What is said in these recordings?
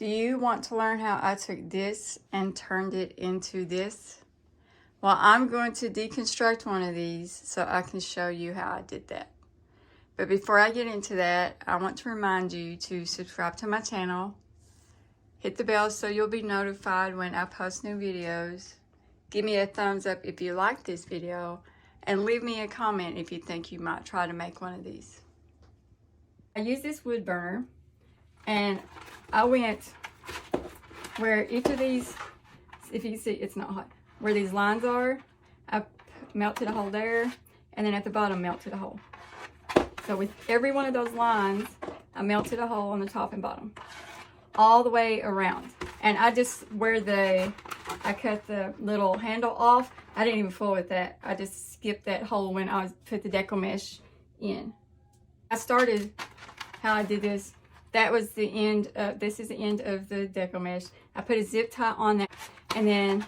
Do you want to learn how I took this and turned it into this? Well, I'm going to deconstruct one of these so I can show you how I did that. But before I get into that, I want to remind you to subscribe to my channel, hit the bell so you'll be notified when I post new videos, give me a thumbs up if you like this video, and leave me a comment if you think you might try to make one of these. I use this wood burner, and I went where each of these, if you can see, it's not hot, where these lines are, I melted a hole there, and then at the bottom melted a hole. So with every one of those lines, I melted a hole on the top and bottom, all the way around. And I just, where I cut the little handle off, I didn't even fool with that. I just skipped that hole when I put the deco mesh in. I started how I did this. That was the end, this is the end of the deco mesh. I put a zip tie on that, and then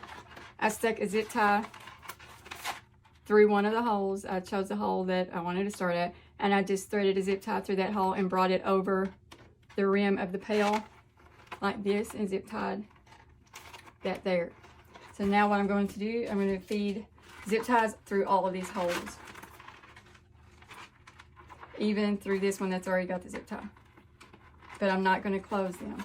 I stuck a zip tie through one of the holes. I chose the hole that I wanted to start at, and I just threaded a zip tie through that hole and brought it over the rim of the pail like this and zip tied that there. So now what I'm going to do, I'm going to feed zip ties through all of these holes, even through this one that's already got the zip tie. But I'm not going to close them.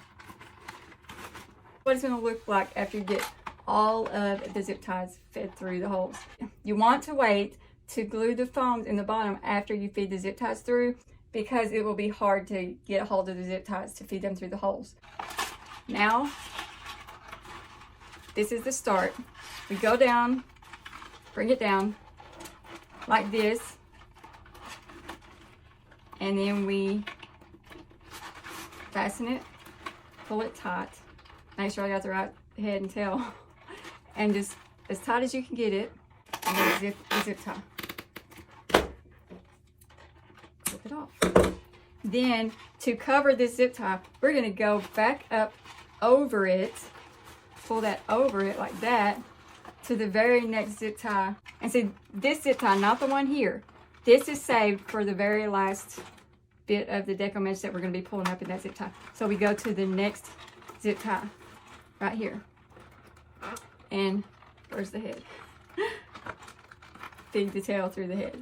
What it's going to look like after you get all of the zip ties fed through the holes. You want to wait to glue the foams in the bottom after you feed the zip ties through, because it will be hard to get a hold of the zip ties to feed them through the holes. Now, this is the start. We go down, bring it down like this, and then we fasten it, pull it tight, make sure I got the right head and tail, and just as tight as you can get it, and then zip tie. Zip it off. Then, to cover this zip tie, we're going to go back up over it, pull that over it like that, to the very next zip tie. And see, this zip tie, not the one here, this is saved for the very last bit of the deco mesh that we're going to be pulling up in that zip tie. So we go to the next zip tie right here, and where's the head? Feed the tail through the head.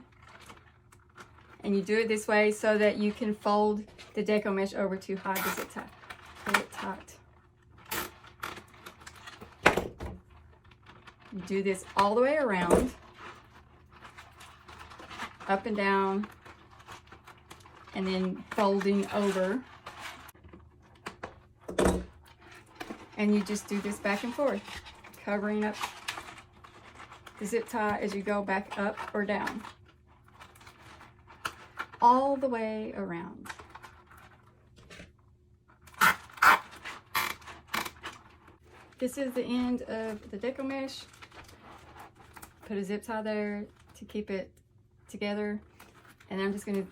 And you do it this way so that you can fold the deco mesh over to hide the zip tie. Pull it tight. You do this all the way around, up and down, and then folding over. And you just do this back and forth, covering up the zip tie as you go back up or down, all the way around. This is the end of the deco mesh. Put a zip tie there to keep it together, and I'm just going to,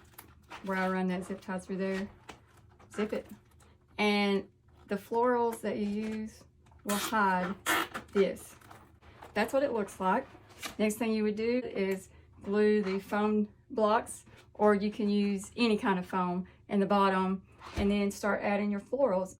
where I run that zip tie through there, zip it. And the florals that you use will hide this. That's what it looks like. Next thing you would do is glue the foam blocks, or you can use any kind of foam in the bottom, and then start adding your florals.